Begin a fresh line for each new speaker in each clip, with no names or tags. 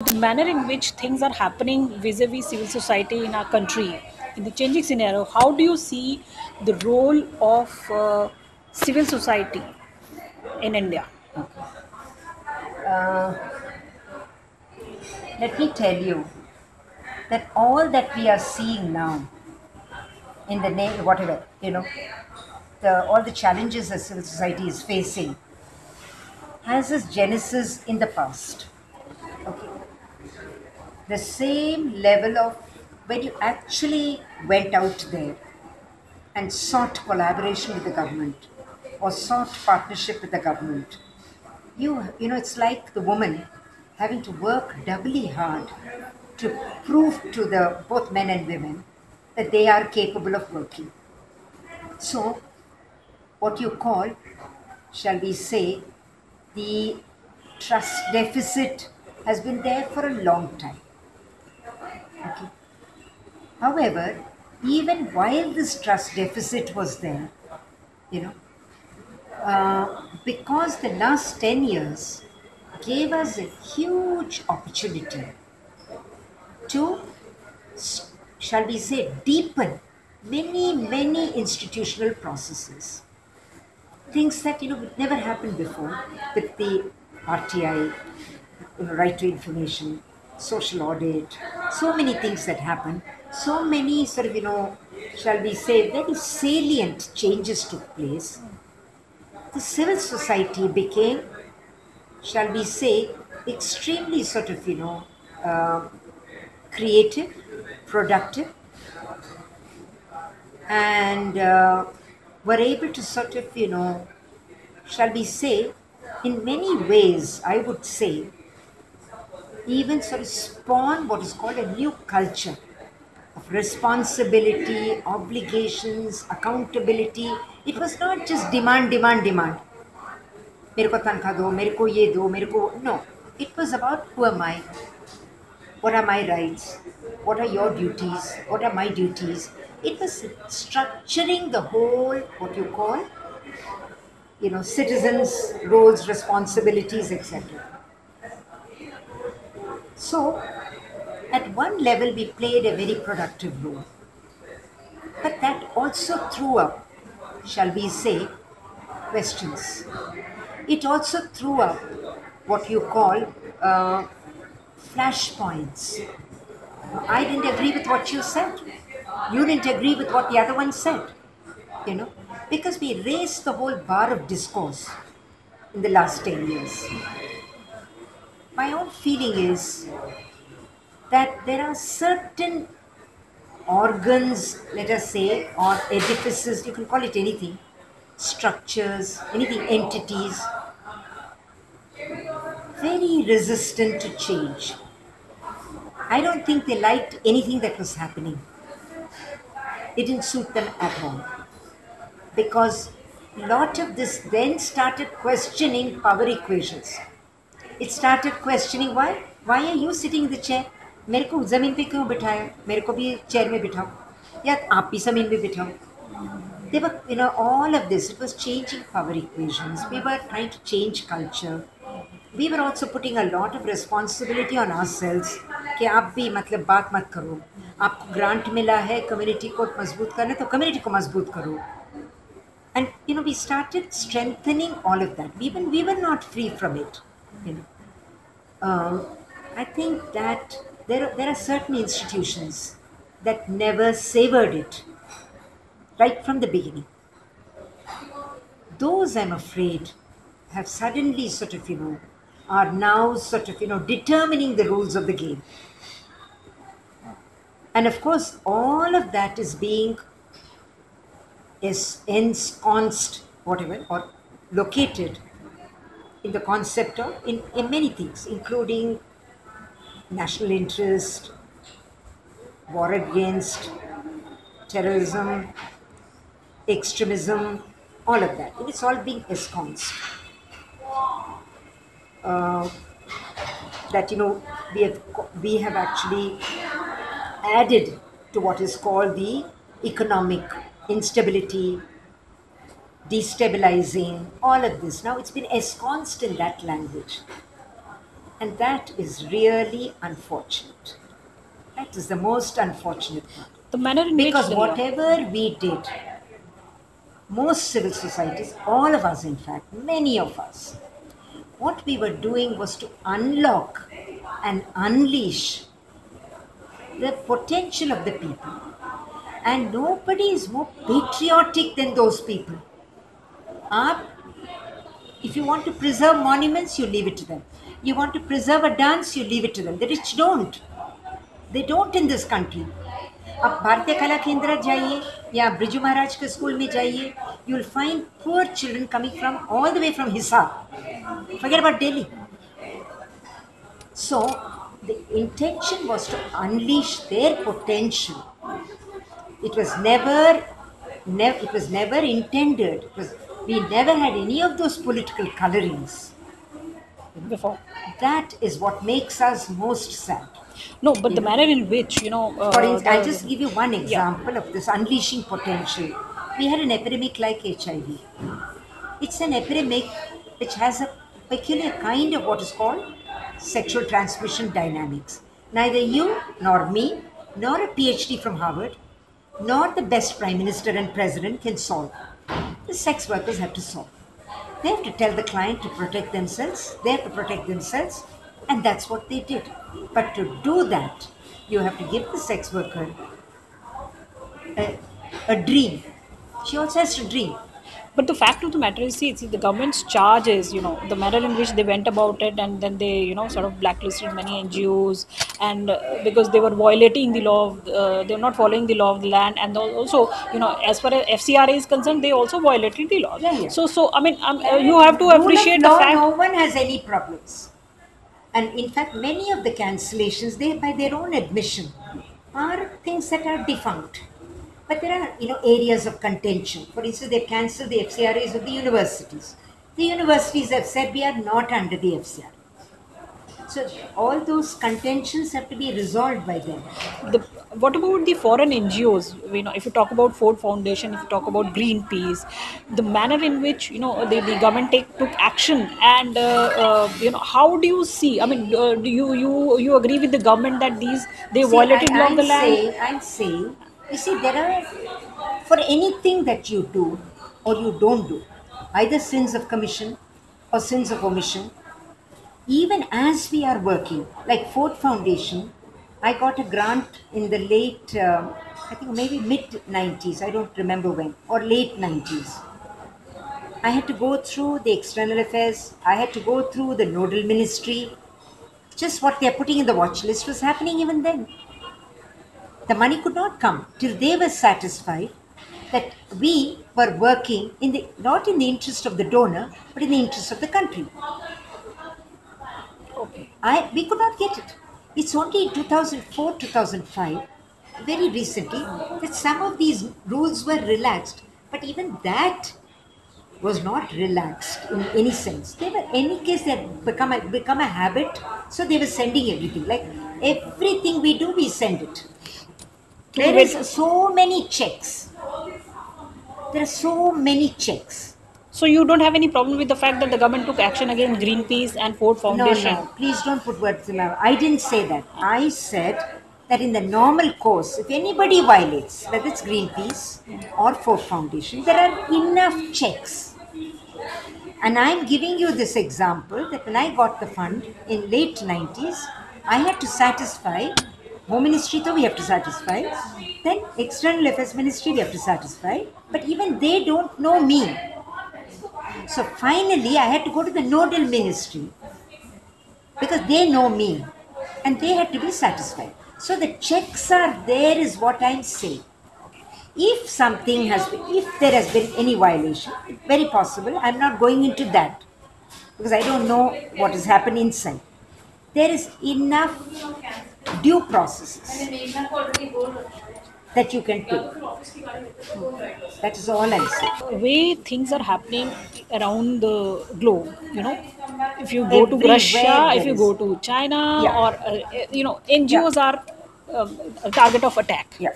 The manner in which things are happening vis-a-vis civil society in our country, in the changing scenario, how do you see the role of civil society in India?
Uh, Let me tell you that all that we are seeing now in the name, whatever, all the challenges that civil society is facing has its genesis in the past. Okay. The same level of when you actually went out there and sought collaboration with the government or sought partnership with the government, it's like the woman having to work doubly hard to prove to the both men and women that they are capable of working. So what you call, shall we say, the trust deficit has been there for a long time. Okay. However, even while this trust deficit was there, you know because the last 10 years gave us a huge opportunity to, shall we say, deepen many, many institutional processes. Things that, would never happen before with the RTI, right to information, social audit, so many things that happen, so many sort of, shall we say, very salient changes took place. The civil society became, shall we say, extremely sort of, uh, creative, productive, and were able to sort of, shall we say, in many ways, I would say, even sort of spawn what is called a new culture of responsibility, obligations, accountability. It was not just demand, demand, demand. मेरे को तनख्वाह दो, मेरे को ये दो, मेरे को no. It was about who am I, what are my rights, what are your duties, what are my duties. It was structuring the whole what you call citizens' roles, responsibilities, etc. So, at one level, we played a very productive role, but that also threw up, shall we say, questions. It also threw up what you call flashpoints. I didn't agree with what you said. You didn't agree with what the other one said, you know, because we raised the whole bar of discourse in the last 10 years. My own feeling is that there are certain organs, let us say, or edifices, you can call it anything, structures, anything, entities, very resistant to change. I don't think they liked anything that was happening. It didn't suit them at all. Because a lot of this then started questioning power equations. It started questioning why? Why are you sitting in the chair? मेरे को जमीन पे क्यों बिठाया? मेरे को भी chair में बिठाओ या आप भी जमीन में बिठाओ. They were, all of this. It was changing power equations. We were trying to change culture. We were also putting a lot of responsibility on ourselves कि आप भी मतलब बात मत करो. आपको ग्रांट मिला है कम्युनिटी को मजबूत करना तो कम्युनिटी को मजबूत करो. And we started strengthening all of that. We were not free from it. You know, I think that there are certain institutions that never savored it right from the beginning. Those, I'm afraid, have suddenly sort of, are now sort of, determining the rules of the game. And of course, all of that is being ensconced, whatever, or located in the concept of, in many things, including national interest, war against terrorism, extremism, all of that. And it's all being ensconced. Uh, that we have actually added to what is called the economic instability, destabilizing, all of this. Now it's been ensconced in that language. And that is really unfortunate. That is the most unfortunate part.
The manner in which
Because
the, yeah.
whatever we did, most civil societies, all of us in fact, many of us, what we were doing was to unlock and unleash the potential of the people. And nobody is more patriotic than those people. Our If you want to preserve monuments, you leave it to them. You want to preserve a dance, you leave it to them. The rich don't. They don't in this country. आप भारतीय कला केंद्र जाइए या ब्रिजू महाराज के school में जाइए, you will find poor children coming from all the way from Hisar. Forget about Delhi. So the intention was to unleash their potential. It was never intended. We never had any of those political colorings.
Before.
That is what makes us most sad.
No, but
You
the
know,
manner in which,
for instance, I'll
the,
just give you one
yeah.
example of this unleashing potential. We had an epidemic like HIV. It's an epidemic which has a peculiar kind of what is called sexual transmission dynamics. Neither you nor me, nor a PhD from Harvard, nor the best prime minister and president can solve. The sex workers have to solve. They have to tell the client to protect themselves, they have to protect themselves, and that's what they did. But to do that, you have to give the sex worker a dream. She also has to dream.
But the fact of the matter is, see, the government's charge is, the manner in which they went about it, and then they, sort of blacklisted many NGOs, and because they were violating the law, they were not following the law of the land, and also, as far as FCRA is concerned, they also violated the laws.
Yeah, yeah.
So I mean, you have to
Rule of
appreciate the
law,
fact.
no one has any problems. And in fact, many of the cancellations, they, by their own admission, are things that are defunct. But there are, areas of contention. For instance, they've cancelled the FCRAs of the universities. The universities have said we are not under the FCRA. So all those contentions have to be resolved by them.
the What about the foreign NGOs? If you talk about Ford Foundation, if you talk about Greenpeace, the manner in which the government took action, and how do you see? I mean, do you agree with the government that they
See,
violated law of the land?
I'm saying, you see, there are, for anything that you do or you don't do, either sins of commission or sins of omission, even as we are working, like Ford Foundation, I got a grant in the late, I think maybe mid 90s, I don't remember when, or late 90s. I had to go through the external affairs, I had to go through the nodal ministry. Just what they're putting in the watch list was happening even then. The money could not come till they were satisfied that we were working in the not in the interest of the donor, but in the interest of the country.
Okay.
We could not get it. It's only in 2004, 2005, very recently, that some of these rules were relaxed. But even that was not relaxed in any sense. They were, any case, they had become a habit. So they were sending everything. Like everything we do, we send it.
To
There
wait.
is so many checks. There are so many checks.
So you don't have any problem with the fact that the government took action against Greenpeace and Ford
No,
Foundation?
no, please don't put words in my mouth. I didn't say that. I said that in the normal course, if anybody violates, whether it's Greenpeace or Ford Foundation, there are enough checks. And I'm giving you this example that when I got the fund in late 90s, I had to satisfy Home Ministry, though we have to satisfy, then External Affairs Ministry we have to satisfy, but even they don't know me. So finally, I had to go to the nodal ministry because they know me and they had to be satisfied. So the checks are there, is what I'm saying. If something has been, if there has been any violation, very possible, I'm not going into that because I don't know what has happened inside. There is enough due processes that you can take. That is all I'm saying.
Way things are happening around the globe, if you go to Russia,
Everywhere
if
there
you
is.
go to China,
Yeah,
or
yeah,
NGOs are a target of attack.
yeah.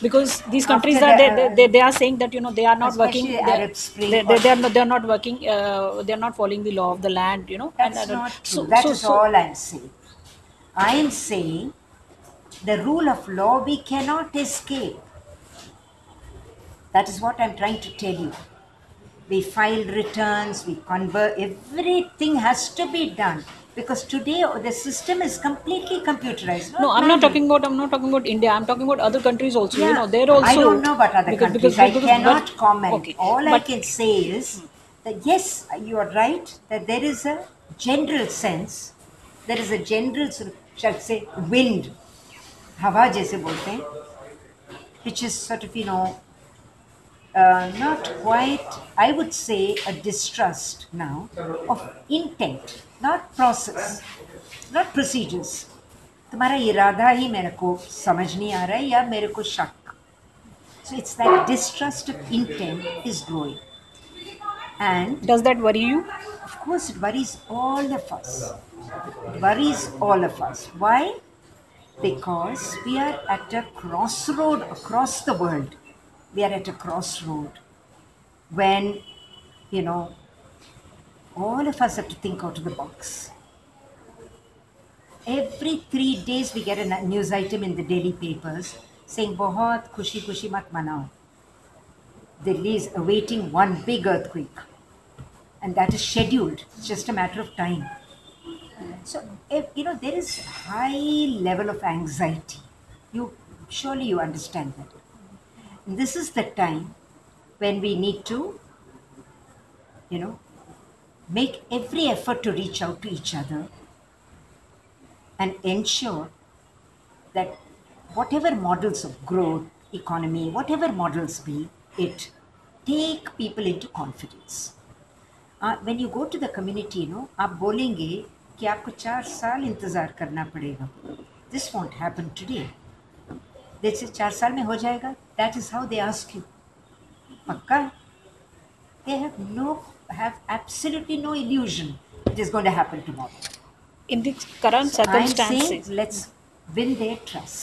because these countries
after
are
the
they are saying that they are not working,
especially Arab Spring, or
they are not working, they are not following the law of the land,
that's
and
not true.
so
That
so
is
so
all I'm saying. I am saying the rule of law we cannot escape. That is what I'm trying to tell you. We file returns, we convert, everything has to be done because today the system is completely computerized,
no,
not manual.
I'm not talking about India, I'm talking about other countries also,
Yeah,
they're
I
also,
don't know about other countries. I
because but
cannot comment.
okay,
All I
but
can say is that yes, you are right that there is a general sense, there is a general, shall I say, wind, हवा जैसे बोलते हैं, which is sort of, not quite, I would say, a distrust now of intent, not process, not procedures. तुम्हारा इरादा ही मेरे को समझ नहीं आ रहा है या मेरे को शक. So it's that distrust of intent is growing. And
does that worry you?
of course, it worries all of us. It worries all of us. Why? Because we are at a crossroad across the world. We are at a crossroad when, you know, all of us have to think out of the box. Every 3 days, we get a news item in the daily papers saying, "Bahut khushi khushi mat manao." Delhi is awaiting one big earthquake, and that is scheduled. It's just a matter of time. So, if, there is high level of anxiety. You surely you understand that. And this is the time when we need to, you know, make every effort to reach out to each other and ensure that whatever models of growth, economy, whatever models be, it take people into confidence. When you go to the community, आप बोलेंगे कि आपको 4 साल इंतजार करना पड़ेगा. This won't happen today. They say 4 साल में हो जाएगा. That is how they ask you. पक्का? They have absolutely no illusion it is going to happen tomorrow.
In the current
So I'm saying
circumstances,
let's win their trust.